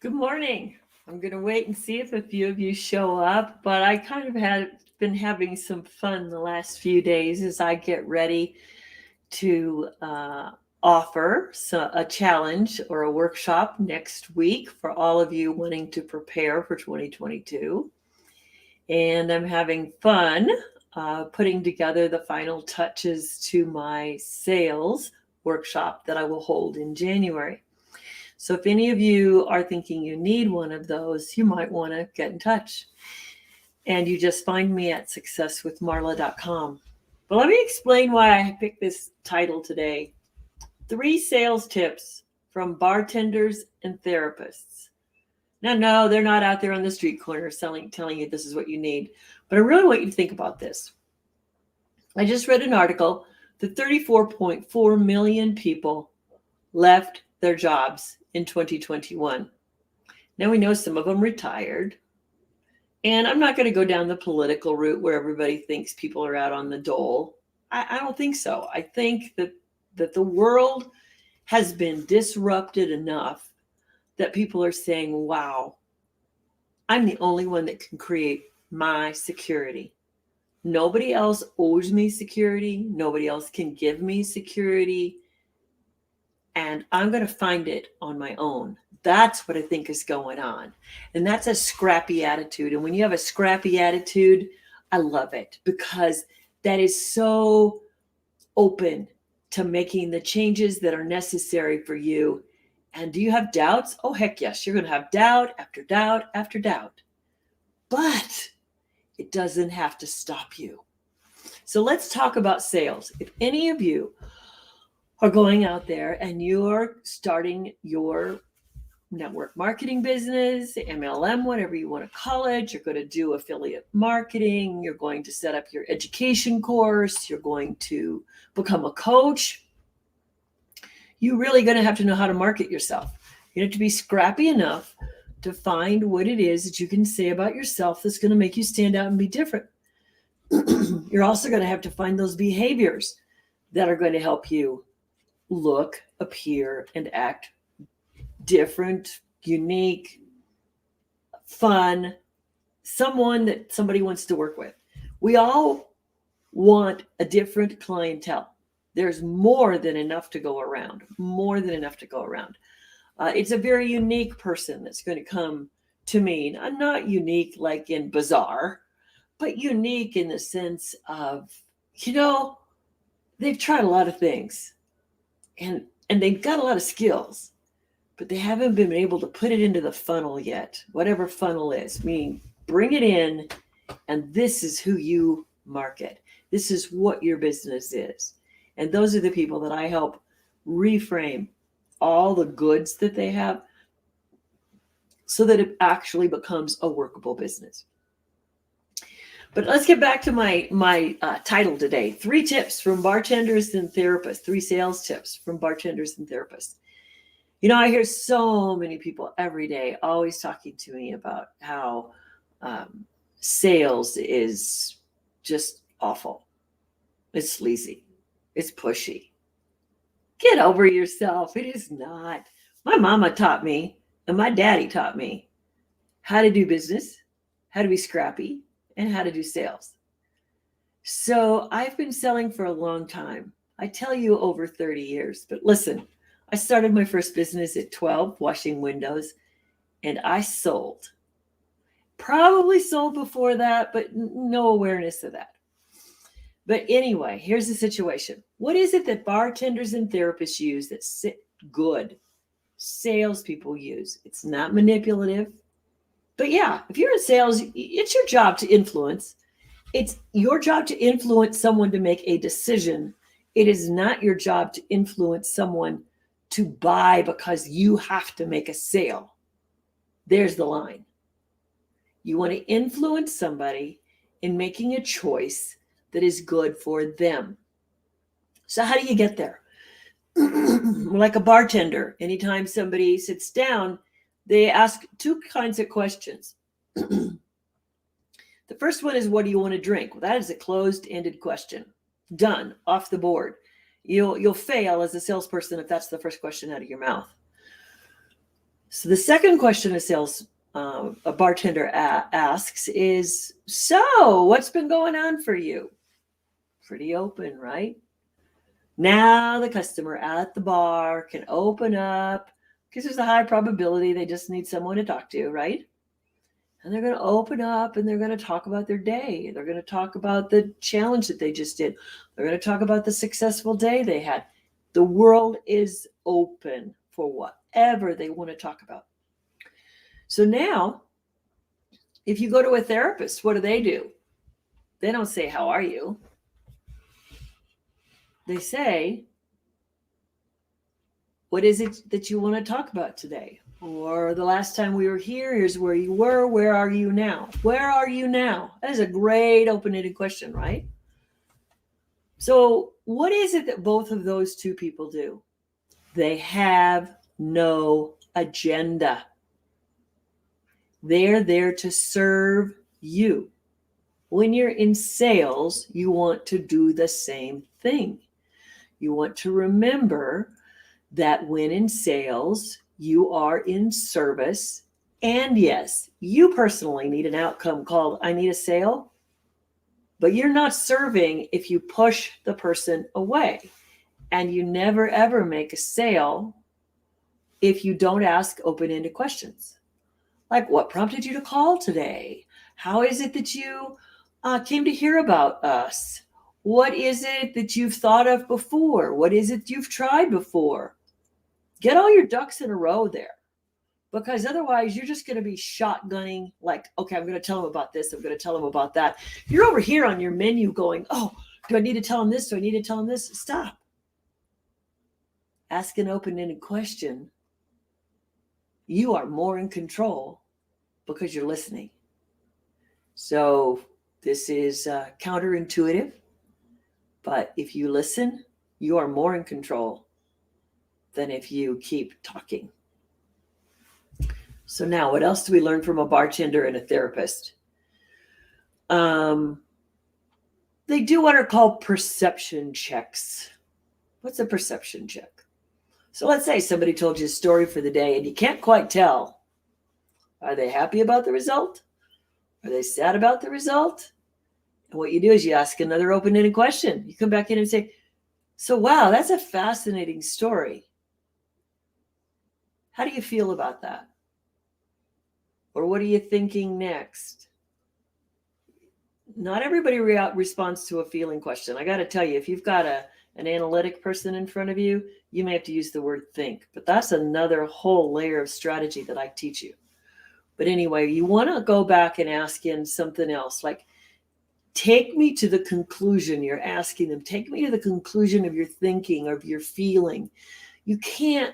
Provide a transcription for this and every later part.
Good morning. I'm going to wait and see if a few of you show up, but I kind of been having some fun the last few days as I get ready to offer a challenge or a workshop next week for all of you wanting to prepare for 2022. And I'm having fun putting together the final touches to my sales workshop that I will hold in January. So if any of you are thinking you need one of those, you might want to get in touch. And you just find me at successwithmarla.com. But let me explain why I picked this title today. 3 sales tips from bartenders and therapists. Now, no, they're not out there on the street corner telling you this is what you need. But I really want you to think about this. I just read an article that 34.4 million people left their jobs in 2021. Now we know some of them retired. And I'm not going to go down the political route where everybody thinks people are out on the dole. I don't think so. I think that the world has been disrupted enough that people are saying, wow, I'm the only one that can create my security. Nobody else owes me security. Nobody else can give me security. And I'm going to find it on my own. That's what I think is going on. And that's a scrappy attitude. And when you have a scrappy attitude, I love it because that is so open to making the changes that are necessary for you. And do you have doubts? Oh, heck yes. You're going to have doubt after doubt after doubt. But it doesn't have to stop you. So let's talk about sales. If any of you are going out there and you're starting your network marketing business, MLM, whatever you want to call it, you're going to do affiliate marketing, you're going to set up your education course, you're going to become a coach, you're really going to have to know how to market yourself. You have to be scrappy enough to find what it is that you can say about yourself that's going to make you stand out and be different. You're also going to have to find those behaviors that are going to help you look, appear, and act different, unique, fun, someone that somebody wants to work with. We all want a different clientele. There's more than enough to go around, it's a very unique person that's going to come to me. Not unique like in bizarre, but unique in the sense of, they've tried a lot of things. And they've got a lot of skills, but they haven't been able to put it into the funnel yet, whatever funnel is, meaning bring it in, and this is who you market. This is what your business is. And those are the people that I help reframe all the goods that they have so that it actually becomes a workable business. But let's get back to my title today. 3 tips from bartenders and therapists. 3 sales tips from bartenders and therapists. I hear so many people every day always talking to me about how sales is just awful. It's sleazy. It's pushy. Get over yourself. It is not. My mama taught me, and my daddy taught me how to do business, how to be scrappy, and how to do sales. So I've been selling for a long time. I tell you over 30 years, but listen, I started my first business at 12, washing windows, and I sold. Probably sold before that, but no awareness of that. But anyway, here's the situation. What is it that bartenders and therapists use that good salespeople use? It's not manipulative. But yeah, if you're in sales, it's your job to influence. It's your job to influence someone to make a decision. It is not your job to influence someone to buy because you have to make a sale. There's the line. You want to influence somebody in making a choice that is good for them. So how do you get there? Like a bartender, anytime somebody sits down, they ask 2 kinds of questions. The first one is, what do you want to drink? Well, that is a closed-ended question. Done, off the board. You'll fail as a salesperson if that's the first question out of your mouth. So the second question a bartender asks is, so what's been going on for you? Pretty open, right? Now the customer at the bar can open up because there's a high probability they just need someone to talk to, right? And they're going to open up and they're going to talk about their day. They're going to talk about the challenge that they just did. They're going to talk about the successful day they had. The world is open for whatever they want to talk about. So now, if you go to a therapist, what do? They don't say, how are you? They say, what is it that you want to talk about today? Or the last time we were here, here's where you were. Where are you now? Where are you now? That is a great open-ended question, right? So what is it that both of those two people do? They have no agenda. They're there to serve you. When you're in sales, you want to do the same thing. You want to remember that when in sales, you are in service. And yes, you personally need an outcome called, I need a sale. But you're not serving if you push the person away. And you never, ever make a sale if you don't ask open-ended questions. Like, what prompted you to call today? How is it that you came to hear about us? What is it that you've thought of before? What is it you've tried before? Get all your ducks in a row there, because otherwise you're just going to be shotgunning like, okay, I'm going to tell them about this. I'm going to tell them about that. You're over here on your menu going, oh, do I need to tell them this? Do I need to tell them this? Stop. Ask an open-ended question. You are more in control because you're listening. So this is counterintuitive, but if you listen, you are more in control than if you keep talking. So now, what else do we learn from a bartender and a therapist? They do what are called perception checks. What's a perception check? So let's say somebody told you a story for the day and you can't quite tell. Are they happy about the result? Are they sad about the result? And what you do is you ask another open-ended question. You come back in and say, so wow, that's a fascinating story. How do you feel about that? Or what are you thinking next? Not everybody responds to a feeling question. I got to tell you, if you've got an analytic person in front of you, you may have to use the word think. But that's another whole layer of strategy that I teach you. But anyway, you want to go back and ask in something else. Like, take me to the conclusion you're asking them. Take me to the conclusion of your thinking, of your feeling. You can't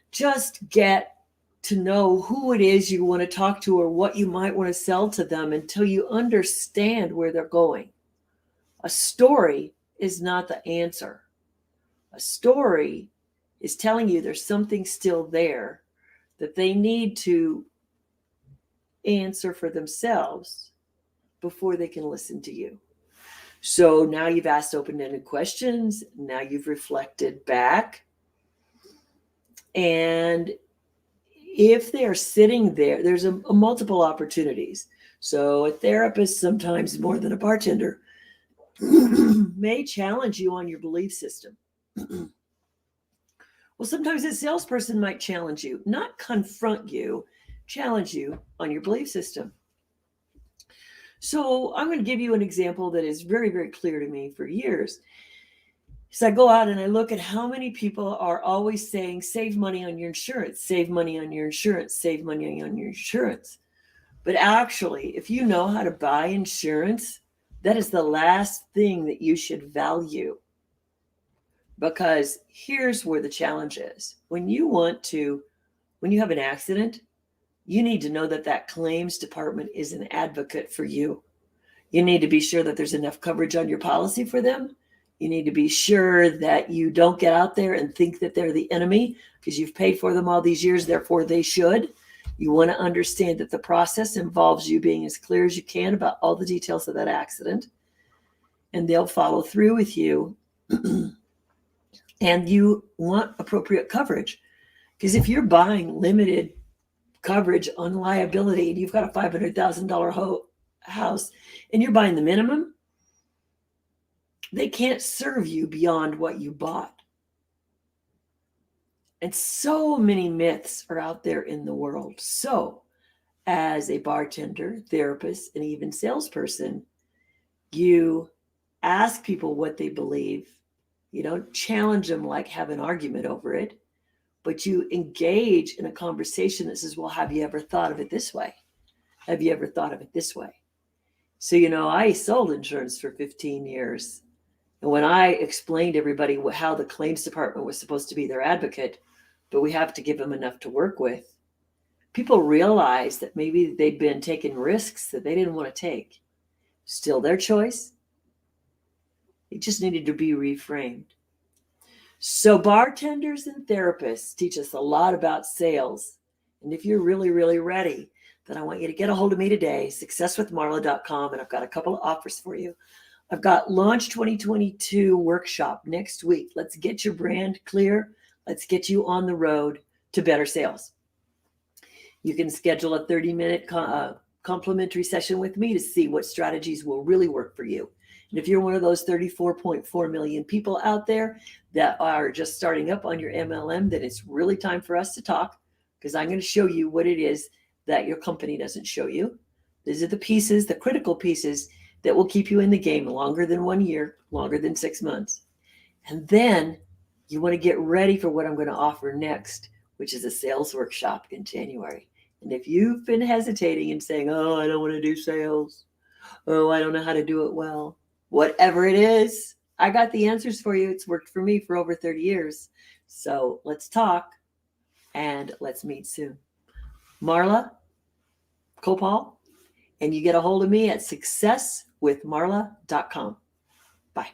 just get to know who it is you want to talk to or what you might want to sell to them until you understand where they're going. A story is not the answer. A story is telling you there's something still there that they need to answer for themselves before they can listen to you. So now you've asked open-ended questions. Now you've reflected back. And if they're sitting there, there's a multiple opportunities. So a therapist, sometimes more than a bartender, may challenge you on your belief system. Well, sometimes a salesperson might challenge you, not confront you, challenge you on your belief system. So I'm going to give you an example that is very, very clear to me for years. So I go out and I look at how many people are always saying, save money on your insurance, save money on your insurance, save money on your insurance. But actually, if you know how to buy insurance, that is the last thing that you should value. Because here's where the challenge is. When you have an accident, you need to know that that claims department is an advocate for you. You need to be sure that there's enough coverage on your policy for them. You need to be sure that you don't get out there and think that they're the enemy because you've paid for them all these years, therefore they should. You want to understand that the process involves you being as clear as you can about all the details of that accident, and they'll follow through with you. And you want appropriate coverage, because if you're buying limited coverage on liability and you've got a $500,000 house and you're buying the minimum, they can't serve you beyond what you bought. And so many myths are out there in the world. So, as a bartender, therapist, and even salesperson, you ask people what they believe. You don't challenge them like have an argument over it, but you engage in a conversation that says, well, have you ever thought of it this way? Have you ever thought of it this way? So, I sold insurance for 15 years. And when I explained to everybody how the claims department was supposed to be their advocate, but we have to give them enough to work with, people realized that maybe they'd been taking risks that they didn't want to take. Still their choice. It just needed to be reframed. So bartenders and therapists teach us a lot about sales. And if you're really, really ready, then I want you to get a hold of me today, successwithmarla.com, and I've got a couple of offers for you. I've got Launch 2022 workshop next week. Let's get your brand clear. Let's get you on the road to better sales. You can schedule a 30-minute complimentary session with me to see what strategies will really work for you. And if you're one of those 34.4 million people out there that are just starting up on your MLM, then it's really time for us to talk, because I'm going to show you what it is that your company doesn't show you. These are the pieces, the critical pieces that will keep you in the game longer than 1 year, longer than 6 months. And then you want to get ready for what I'm going to offer next, which is a sales workshop in January. And if you've been hesitating and saying, oh, I don't want to do sales. Oh, I don't know how to do it well. Whatever it is, I got the answers for you. It's worked for me for over 30 years. So let's talk and let's meet soon. Marla Copal, and you get a hold of me at successwithmarla.com. Bye.